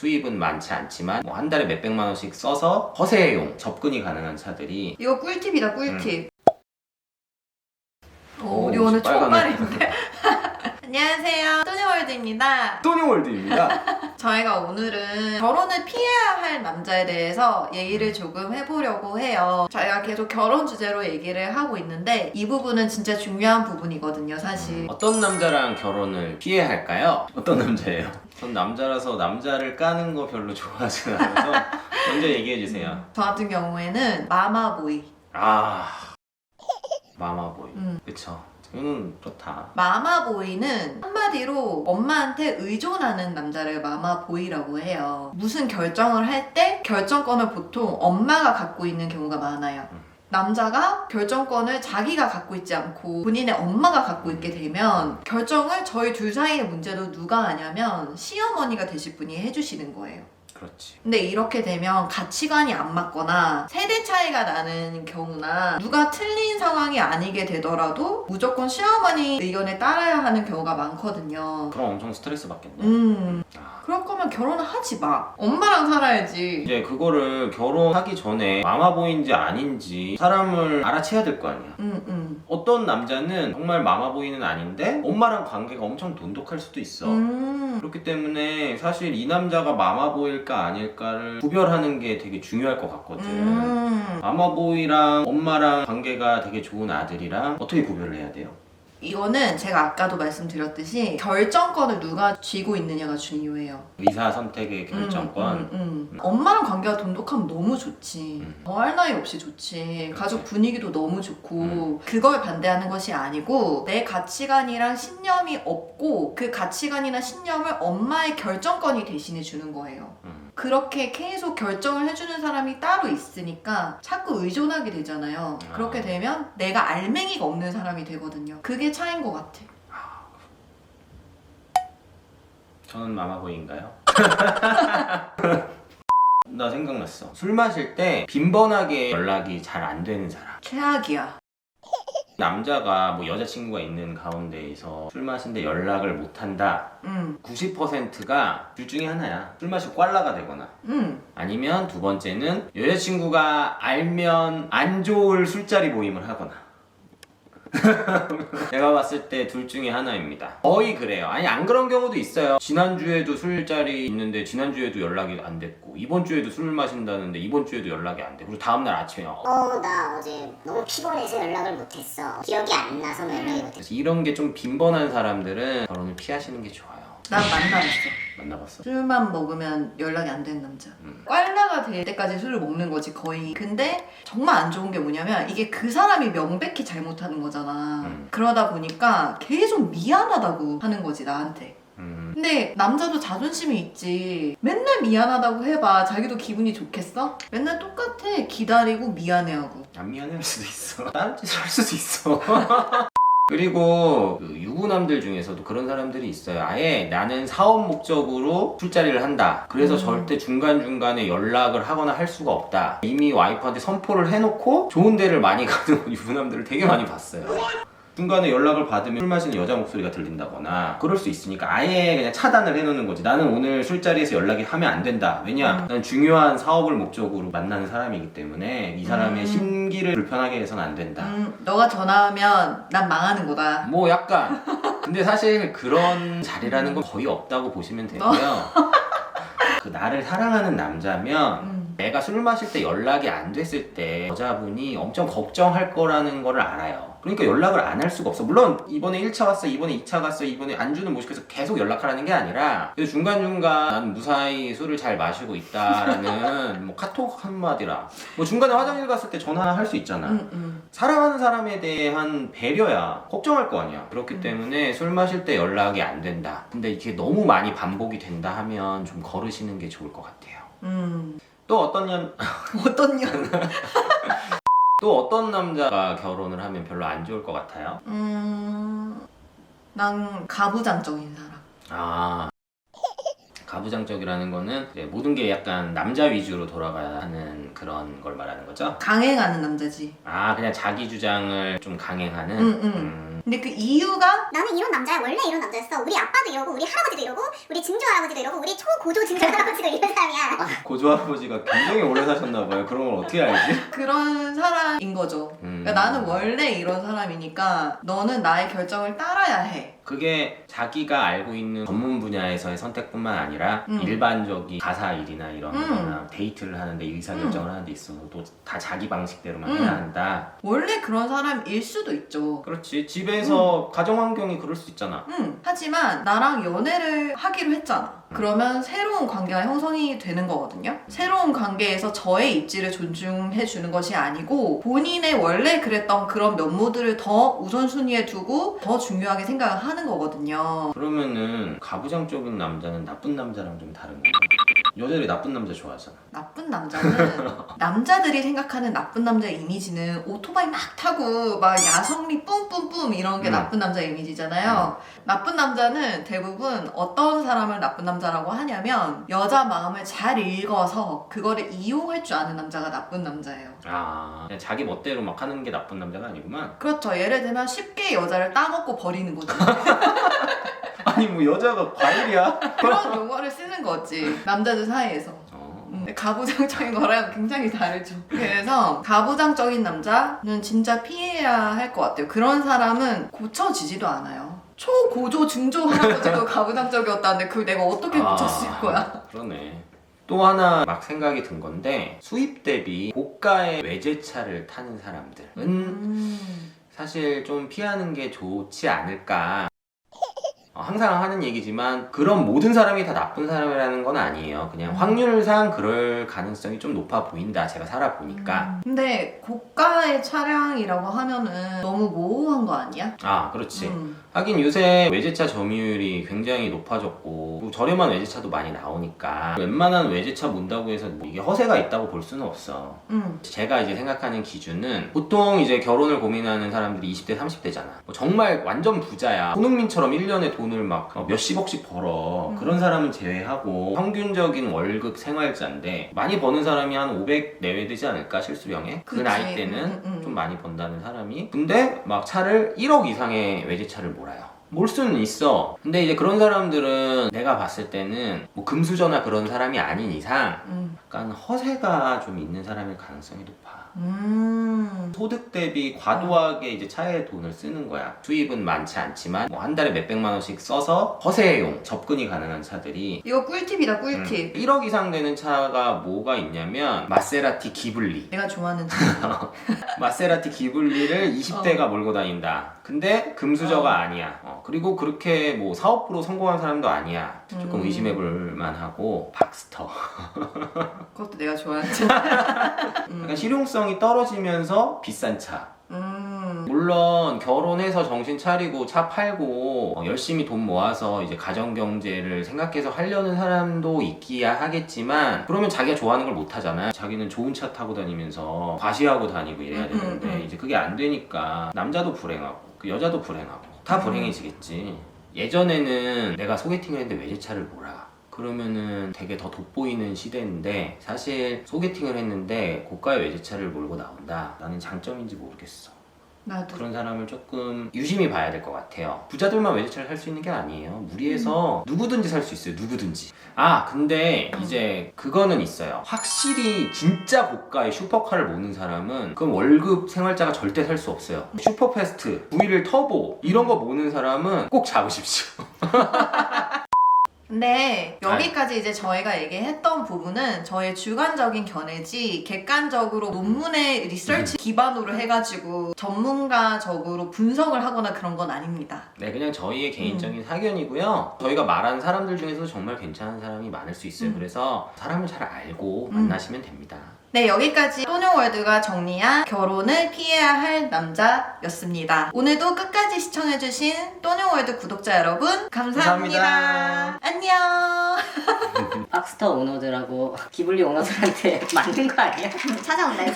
수입은 많지 않지만 뭐 한 달에 몇백만 원씩 써서 허세용 접근이 가능한 차들이 이거 꿀팁이다, 꿀팁. 오, 우리 오늘 빨갛네. 총괄인데. 안녕하세요, 토니월드입니다. 토니월드입니다. 저희가 오늘은 결혼을 피해야 할 남자에 대해서 얘기를 조금 해보려고 해요. 저희가 계속 결혼 주제로 얘기를 하고 있는데 이 부분은 진짜 중요한 부분이거든요, 사실. 어떤 남자랑 결혼을 피해야 할까요? 어떤 남자예요? 전 남자라서 남자를 까는 거 별로 좋아하지 않아서 먼저 얘기해 주세요. 저 같은 경우에는 마마보이. 아, 마마보이. 음. 그쵸. 저는 그렇다. 마마보이는 한마디로 엄마한테 의존하는 남자를 마마보이라고 해요. 무슨 결정을 할 때 결정권을 보통 엄마가 갖고 있는 경우가 많아요. 남자가 결정권을 자기가 갖고 있지 않고 본인의 엄마가 갖고 있게 되면 결정을 저희 둘 사이의 문제도 누가 하냐면 시어머니가 되실 분이 해주시는 거예요. 그렇지. 근데 이렇게 되면 가치관이 안 맞거나 세대 차이가 나는 경우나 누가 틀린 상황이 아니게 되더라도 무조건 시어머니 의견에 따라야 하는 경우가 많거든요. 그럼 엄청 스트레스 받겠네. 아, 그럴 거면 결혼을 하지 마. 엄마랑 살아야지. 이제 그거를 결혼하기 전에 마마보이인지 아닌지 사람을 알아채야 될 거 아니야. 어떤 남자는 정말 마마보이는 아닌데 엄마랑 관계가 엄청 돈독할 수도 있어. 그렇기 때문에 사실 이 남자가 마마보일까 아닐까를 구별하는 게 되게 중요할 것 같거든. 마마보이랑 엄마랑 관계가 되게 좋은 아들이랑 어떻게 구별을 해야 돼요? 이거는 제가 아까도 말씀드렸듯이 결정권을 누가 쥐고 있느냐가 중요해요. 의사 선택의 결정권. 엄마랑 관계가 돈독하면 너무 좋지. 더할 나위 없이 좋지. 가족 분위기도 너무 좋고 그걸 반대하는 것이 아니고 내 가치관이랑 신념이 없고 그 가치관이나 신념을 엄마의 결정권이 대신해 주는 거예요. 그렇게 계속 결정을 해주는 사람이 따로 있으니까 자꾸 의존하게 되잖아요. 그렇게 되면 내가 알맹이가 없는 사람이 되거든요. 그게 차이인 것 같아. 저는 마마보이인가요? 나 생각났어. 술 마실 때 빈번하게 연락이 잘 안 되는 사람. 최악이야. 남자가 뭐 여자친구가 있는 가운데에서 술 마신데 연락을 못한다. 90%가 둘 중에 하나야. 술 마시고 꽐라가 되거나 아니면 두 번째는 여자친구가 알면 안 좋을 술자리 모임을 하거나. 제가 봤을 때 둘 중에 하나입니다. 거의 그래요. 아니 안 그런 경우도 있어요. 지난주에도 술자리 있는데 지난주에도 연락이 안 됐고 이번 주에도 술 마신다는데 이번 주에도 연락이 안 돼. 그리고 다음날 아침에 나 어제 너무 피곤해서 연락을 못했어. 기억이 안 나서 뭐 연락이 못했어. 그래서 이런 게 좀 빈번한 사람들은 결혼을 피하시는 게 좋아요. 난 만나봤어. 만나봤어? 술만 먹으면 연락이 안 되는 남자. 꽐라가 될 때까지 술을 먹는 거지 거의. 근데 정말 안 좋은 게 뭐냐면 이게 그 사람이 명백히 잘못하는 거잖아. 그러다 보니까 계속 미안하다고 하는 거지 나한테. 근데 남자도 자존심이 있지. 맨날 미안하다고 해봐. 자기도 기분이 좋겠어? 맨날 똑같아. 기다리고 미안해하고. 안 미안해할 수도 있어. 다른 짓을 할 수도 있어. 그리고 그 유부남들 중에서도 그런 사람들이 있어요. 아예 나는 사업 목적으로 술자리를 한다. 그래서 절대 중간중간에 연락을 하거나 할 수가 없다. 이미 와이프한테 선포를 해놓고 좋은 데를 많이 가는 유부남들을 되게 많이 봤어요. 중간에 연락을 받으면 술 마시는 여자 목소리가 들린다거나 그럴 수 있으니까 아예 그냥 차단을 해놓는 거지. 나는 오늘 술자리에서 연락이 하면 안 된다. 왜냐? 난 중요한 사업을 목적으로 만나는 사람이기 때문에 이 사람의 심기를 불편하게 해서는 안 된다. 너가 전화하면 난 망하는 거다. 뭐 약간 근데 사실 그런 자리라는 건 거의 없다고 보시면 되고요. 그 나를 사랑하는 남자면 내가 술 마실 때 연락이 안 됐을 때 여자분이 엄청 걱정할 거라는 거를 알아요. 그러니까 연락을 안 할 수가 없어. 물론 이번에 1차 왔어, 이번에 2차 갔어, 이번에 안주는 못 시켜서 계속 연락하라는 게 아니라 그래서 중간중간 난 무사히 술을 잘 마시고 있다라는 뭐 카톡 한마디라 뭐 중간에 화장실 갔을 때 전화할 수 있잖아. 사랑하는 사람에 대한 배려야. 걱정할 거 아니야. 그렇기 때문에 술 마실 때 연락이 안 된다. 근데 이게 너무 많이 반복이 된다 하면 좀 거르시는 게 좋을 것 같아요. 또 어떤 어떤 년? 또 어떤 남자가 결혼을 하면 별로 안 좋을 것 같아요? 난 가부장적인 사람. 아, 가부장적이라는 거는 이제 모든 게 약간 남자 위주로 돌아가야 하는 그런 걸 말하는 거죠? 강행하는 남자지. 아, 그냥 자기 주장을 좀 강행하는? 근데 그 이유가 나는 이런 남자야. 원래 이런 남자였어. 우리 아빠도 이러고 우리 할아버지도 이러고 우리 증조 할아버지도 이러고 우리 초고조 증조 할아버지도 이런 사람이야. 고조할아버지가 굉장히 오래 사셨나봐요. 그런 걸 어떻게 알지? 그런 사람인 거죠. 그러니까 나는 원래 이런 사람이니까 너는 나의 결정을 따라야 해. 그게 자기가 알고 있는 전문 분야에서의 선택뿐만 아니라 일반적인 가사 일이나 이런 거나 데이트를 하는데 의사결정을 하는 데 있어서도 다 자기 방식대로만 해야 한다. 원래 그런 사람일 수도 있죠. 그렇지. 집에서 가정 환경이 그럴 수 있잖아. 하지만 나랑 연애를 하기로 했잖아. 그러면 새로운 관계가 형성이 되는 거거든요. 새로운 관계에서 저의 입지를 존중해 주는 것이 아니고 본인의 원래 그랬던 그런 면모들을 더 우선순위에 두고 더 중요하게 생각을 하는 거거든요. 그러면은 가부장적인 남자는 나쁜 남자랑 좀 다른 거야. 여자들이 나쁜 남자 좋아하잖아. 나쁜 남자는 남자들이 생각하는 나쁜 남자의 이미지는 오토바이 막 타고 막 야성미 뿜뿜뿜 이런 게 나쁜 남자 이미지잖아요. 나쁜 남자는 대부분 어떤 사람을 나쁜 남자라고 하냐면 여자 마음을 잘 읽어서 그거를 이용할 줄 아는 남자가 나쁜 남자예요. 아, 그냥 자기 멋대로 막 하는 게 나쁜 남자가 아니구만. 그렇죠. 예를 들면 쉽게 여자를 따먹고 버리는 거지. 아니 뭐 여자가 과일이야? 그런 용어를 쓰는 거지. 남자들 사이에서. 근데 가부장적인 거랑 굉장히 다르죠. 그래서 가부장적인 남자는 진짜 피해야 할 것 같아요. 그런 사람은 고쳐지지도 않아요. 초고조 증조 할아버지도 가부장적이었다는데 그걸 내가 어떻게 고쳤을 거야. 그러네. 또 하나 막 생각이 든 건데 수입 대비 고가의 외제차를 타는 사람들은 사실 좀 피하는 게 좋지 않을까. 항상 하는 얘기지만 그런 모든 사람이 다 나쁜 사람이라는 건 아니에요. 그냥 확률상 그럴 가능성이 좀 높아 보인다. 제가 살아보니까. 근데 고가의 차량이라고 하면은 너무 모호한 거 아니야? 아, 그렇지. 하긴 요새 외제차 점유율이 굉장히 높아졌고 또 저렴한 외제차도 많이 나오니까 웬만한 외제차 몬다고 해서 뭐 이게 허세가 있다고 볼 수는 없어. 제가 이제 생각하는 기준은 보통 이제 결혼을 고민하는 사람들이 20대 30대잖아. 뭐 정말 완전 부자야. 손흥민처럼 1년에 돈을 막 몇십억씩 벌어. 그런 사람은 제외하고 평균적인 월급 생활자인데 많이 버는 사람이 한 500 내외 되지 않을까 실수령에? 그 그치. 나이 때는 좀 많이 번다는 사람이 근데 막 차를 1억 이상의 외제차를 몰아요. 몰 수는 있어. 근데 이제 그런 사람들은 내가 봤을 때는 뭐 금수저나 그런 사람이 아닌 이상 약간 허세가 좀 있는 사람일 가능성이 높아. 소득 대비 과도하게 이제 차에 돈을 쓰는 거야. 수입은 많지 않지만 뭐 한 달에 몇백만 원씩 써서 허세용 접근이 가능한 차들이 이거 꿀팁이다, 꿀팁. 1억 이상 되는 차가 뭐가 있냐면 마세라티 기블리. 내가 좋아하는 차. 마세라티 기블리를 20대가 몰고 다닌다. 근데 금수저가 아니야. 그리고 그렇게 뭐 사업부로 성공한 사람도 아니야. 조금 의심해볼 만하고 박스터. 그것도 내가 좋아하는 차. 약간 실용성이 떨어지면서 비싼 차. 물론 결혼해서 정신 차리고 차 팔고 열심히 돈 모아서 이제 가정 경제를 생각해서 하려는 사람도 있기야 하겠지만 그러면 자기가 좋아하는 걸 못 하잖아요. 자기는 좋은 차 타고 다니면서 과시하고 다니고 이래야 되는데 이제 그게 안 되니까 남자도 불행하고 그 여자도 불행하고 다 불행해지겠지. 예전에는 내가 소개팅을 했는데 외제차를 몰아. 그러면은 되게 더 돋보이는 시대인데 사실 소개팅을 했는데 고가의 외제차를 몰고 나온다. 나는 장점인지 모르겠어. 나도. 그런 사람을 조금 유심히 봐야 될 것 같아요. 부자들만 외제차를 살 수 있는 게 아니에요. 무리해서 누구든지 살 수 있어요. 누구든지. 아 근데 이제 그거는 있어요. 확실히 진짜 고가의 슈퍼카를 모는 사람은 그럼 월급 생활자가 절대 살 수 없어요. 슈퍼패스트, 911 터보 이런 거 모는 사람은 꼭 잡으십시오. 근데 여기까지 이제 저희가 얘기했던 부분은 저의 주관적인 견해지 객관적으로 논문의 리서치 기반으로 해가지고 전문가적으로 분석을 하거나 그런 건 아닙니다. 네, 그냥 저희의 개인적인 사견이고요. 저희가 말한 사람들 중에서 정말 괜찮은 사람이 많을 수 있어요. 그래서 사람을 잘 알고 만나시면 됩니다. 네, 여기까지 또뇨월드가 정리한 결혼을 피해야 할 남자였습니다. 오늘도 끝까지 시청해주신 또뇨월드 구독자 여러분 감사합니다. 감사합니다. 안녕. 박스터 오너들하고 기블리 오너들한테 맞는 거 아니야? 찾아온다 이제.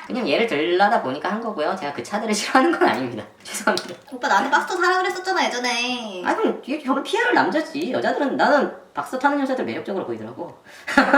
그냥 예를 들려다 보니까 한 거고요. 제가 그 차들을 싫어하는 건 아닙니다. 죄송합니다. 오빠 나는 박스터 사라 그랬었잖아 예전에. 아니, 저걸 피해야 할 남자지. 여자들은 나는 박스터 타는 여자들 매력적으로 보이더라고.